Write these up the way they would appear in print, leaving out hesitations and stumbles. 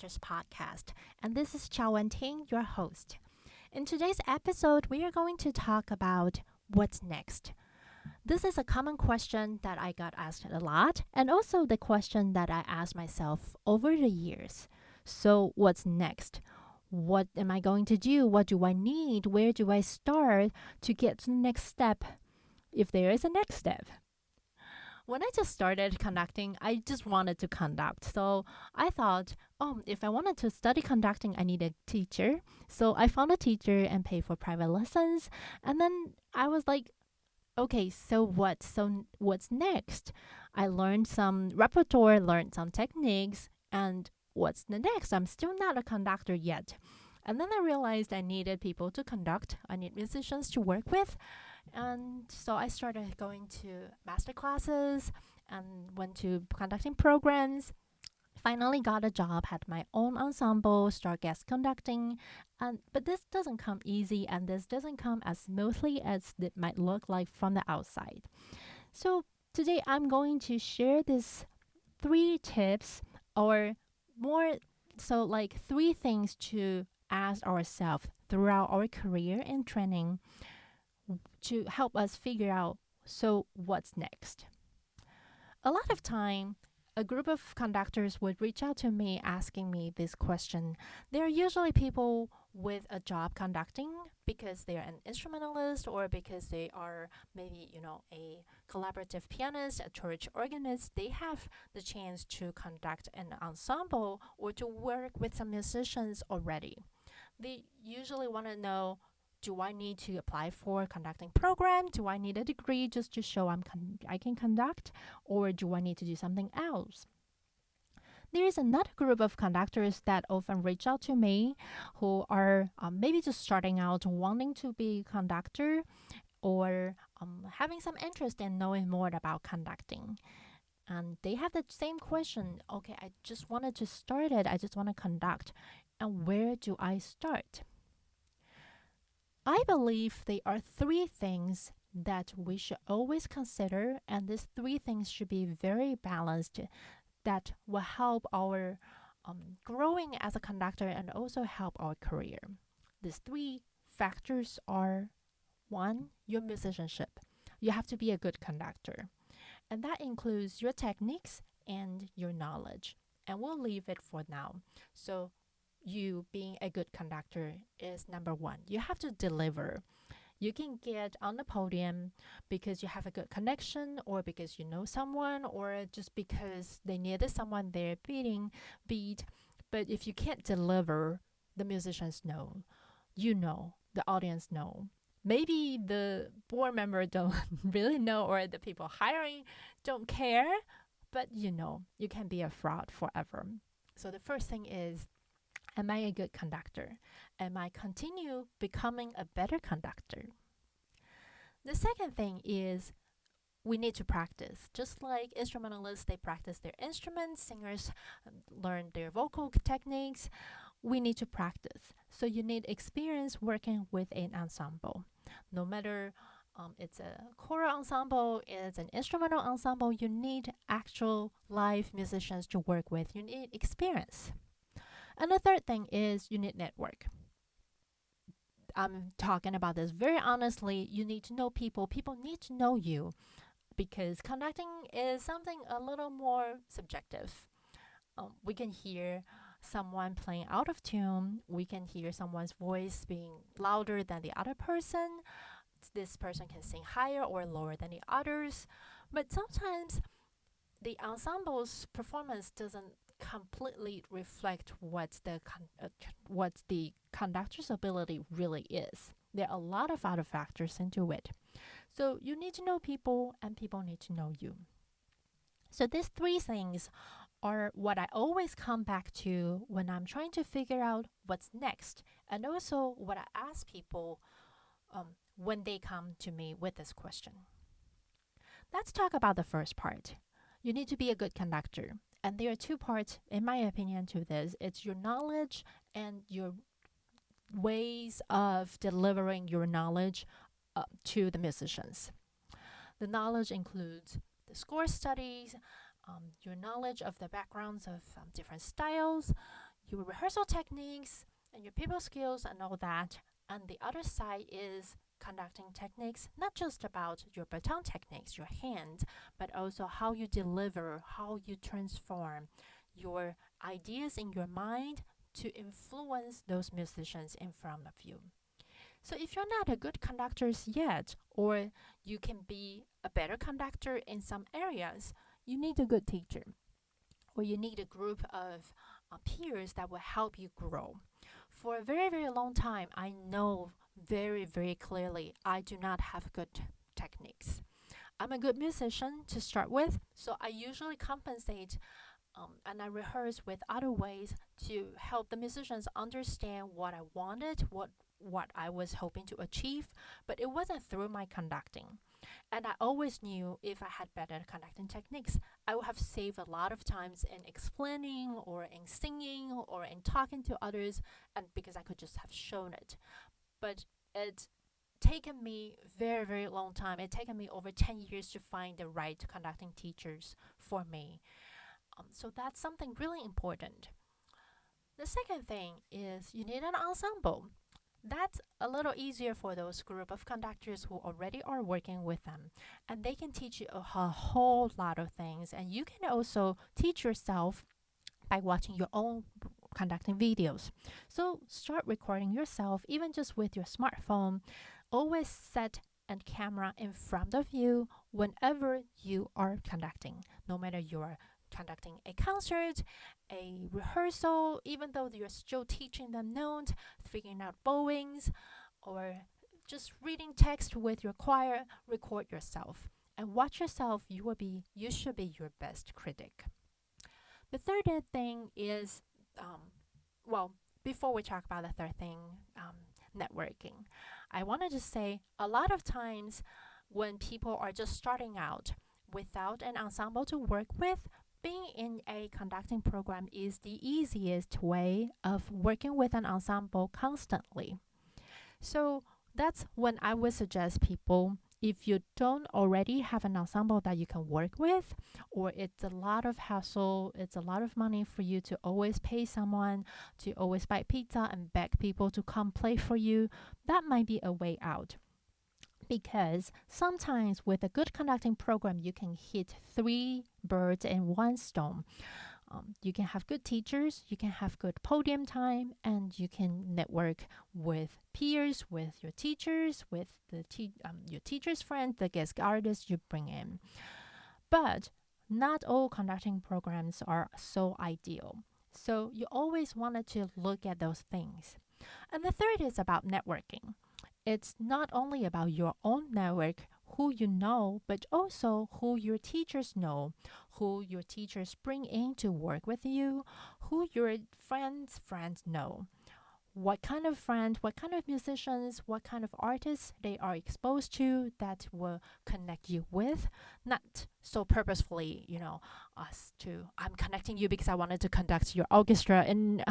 Conductors podcast, and this is Chao Ting, your host. In today's episode, we are going to talk about what's next. This is a common question that I got asked a lot, and also the question that I asked myself over the years. So, what's next? What am I going to do? What do I need? Where do I start to get to the next step? If there is a next step. When I just started conducting, I just wanted to conduct. So I thought, if I wanted to study conducting, I need a teacher. So I found a teacher and paid for private lessons. And then I was like, okay, so what? So what's next? I learned some repertoire, learned some techniques, and what's the next? I'm still not a conductor yet. And then I realized I needed people to conduct. I need musicians to work with. And so I started going to masterclasses and went to conducting programs. Finally got a job, had my own ensemble, start guest conducting. But this doesn't come easy and this doesn't come as smoothly as it might look like from the outside. So today I'm going to share these 3 tips or more, so like 3 things to ask ourselves throughout our career and training to help us figure out, so what's next. A lot of time, a group of conductors would reach out to me asking me this question. They're usually people with a job conducting because they're an instrumentalist or because they are maybe, a collaborative pianist, a church organist. They have the chance to conduct an ensemble or to work with some musicians already. They usually want to know, do I need to apply for a conducting program? Do I need a degree just to show I can conduct? Or do I need to do something else? There is another group of conductors that often reach out to me who are maybe just starting out wanting to be a conductor or having some interest in knowing more about conducting. And they have the same question. Okay, I just wanted to start it. I just want to conduct. And where do I start? I believe there are 3 things that we should always consider, and these 3 things should be very balanced that will help our growing as a conductor and also help our career. These 3 factors are: 1, your musicianship. You have to be a good conductor, and that includes your techniques and your knowledge. And we'll leave it for now. So you being a good conductor is number 1. You have to deliver. You can get on the podium because you have a good connection or because you know someone or just because they needed someone there beat. But if you can't deliver, the musicians know. You know. The audience know. Maybe the board member don't really know or the people hiring don't care, but you can be a fraud forever. So the first thing is, am I a good conductor? Am I continue becoming a better conductor? The second thing is we need to practice. Just like instrumentalists, they practice their instruments, singers learn their vocal techniques. We need to practice. So you need experience working with an ensemble. No matter it's a choral ensemble, it's an instrumental ensemble, you need actual live musicians to work with. You need experience. And the third thing is you need network. I'm talking about this very honestly. You need to know people. People need to know you because conducting is something a little more subjective. We can hear someone playing out of tune. We can hear someone's voice being louder than the other person. This person can sing higher or lower than the others. But sometimes the ensemble's performance doesn't completely reflect what the conductor's ability really is. There are a lot of other factors into it. So you need to know people and people need to know you. So these 3 things are what I always come back to when I'm trying to figure out what's next, and also what I ask people when they come to me with this question. Let's talk about the first part. You need to be a good conductor. And there are 2 parts, in my opinion, to this. It's your knowledge and your ways of delivering your knowledge to the musicians. The knowledge includes the score studies, your knowledge of the backgrounds of different styles, your rehearsal techniques and your people skills and all that. And the other side is conducting techniques, not just about your baton techniques, your hand, but also how you deliver, how you transform your ideas in your mind to influence those musicians in front of you. So if you're not a good conductor yet, or you can be a better conductor in some areas, you need a good teacher, or you need a group of peers that will help you grow. For a very, very long time, I know very, very clearly I do not have good techniques. I'm a good musician to start with, so I usually compensate and I rehearse with other ways to help the musicians understand what I wanted, what I was hoping to achieve, but it wasn't through my conducting. And I always knew if I had better conducting techniques, I would have saved a lot of times in explaining or in singing or in talking to others, and because I could just have shown it. But it's taken me very, very long time. It's taken me over 10 years to find the right conducting teachers for me. So that's something really important. The second thing is you need an ensemble. That's a little easier for those group of conductors who already are working with them, and they can teach you a whole lot of things, and you can also teach yourself by watching your own conducting videos. So start recording yourself, even just with your smartphone. Always set a camera in front of you whenever you are conducting, no matter you're conducting a concert, a rehearsal, even though you're still teaching them notes, figuring out bowings, or just reading text with your choir, record yourself and watch yourself. You should be your best critic. The third thing is, before we talk about the third thing, networking, I wanted to say a lot of times when people are just starting out without an ensemble to work with, being in a conducting program is the easiest way of working with an ensemble constantly. So that's when I would suggest people, if you don't already have an ensemble that you can work with, or it's a lot of hassle, it's a lot of money for you to always pay someone, to always buy pizza and beg people to come play for you, that might be a way out. Because sometimes with a good conducting program, you can hit three birds in one stone. You can have good teachers, you can have good podium time, and you can network with peers, with your teachers, with your teacher's friends, the guest artists you bring in. But not all conducting programs are so ideal. So you always wanted to look at those things. And the third is about networking. It's not only about your own network, who you know, but also who your teachers know, who your teachers bring in to work with you, who your friends' friends know. What kind of friends, what kind of musicians, what kind of artists they are exposed to that will connect you with. Not so purposefully, I'm connecting you because I wanted to conduct your orchestra in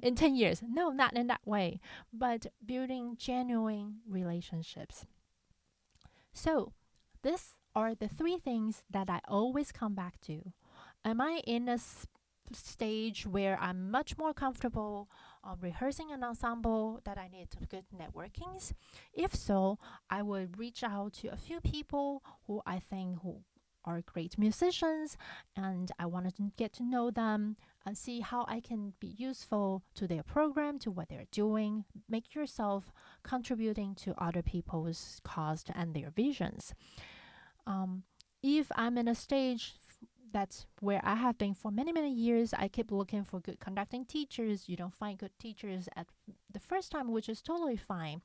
in 10 years. No, not in that way, but building genuine relationships. So, these are the three things that I always come back to. Am I in a stage where I'm much more comfortable rehearsing an ensemble that I need to good networkings? If so, I would reach out to a few people who I think who are great musicians, and I wanted to get to know them and see how I can be useful to their program, to what they're doing. Make yourself contributing to other people's cause and their visions. If I'm in a stage that's where I have been for many, many years, I keep looking for good conducting teachers. You don't find good teachers at the first time, which is totally fine.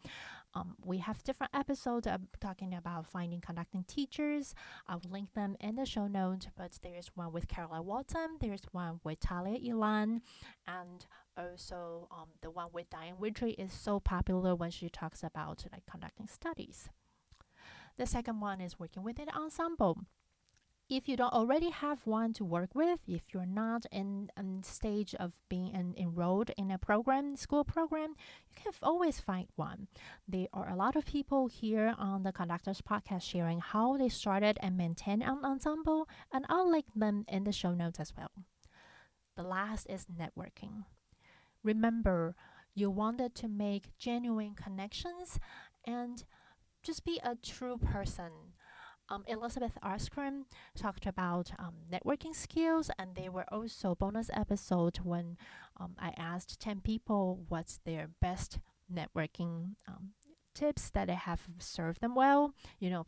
We have different episodes talking about finding conducting teachers. I'll link them in the show notes, but there's one with Caroline Walton, there's one with Talia Ilan, and also the one with Diane Widry is so popular when she talks about conducting studies. The second one is working with an ensemble. If you don't already have one to work with, if you're not in a stage of being enrolled in a program, school program, you can always find one. There are a lot of people here on the Conductors podcast sharing how they started and maintain an ensemble, and I'll link them in the show notes as well. The last is networking. Remember, you wanted to make genuine connections and just be a true person. Elizabeth Askren talked about networking skills, and there were also bonus episodes when I asked 10 people what's their best networking tips that have served them well.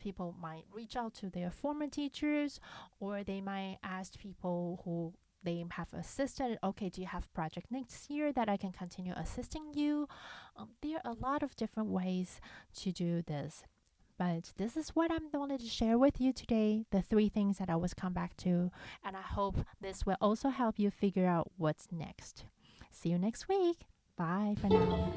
People might reach out to their former teachers, or they might ask people who they have assisted. Okay, do you have project next year that I can continue assisting you? There are a lot of different ways to do this. But this is what I wanted to share with you today, the three things that I always come back to. And I hope this will also help you figure out what's next. See you next week. Bye for now.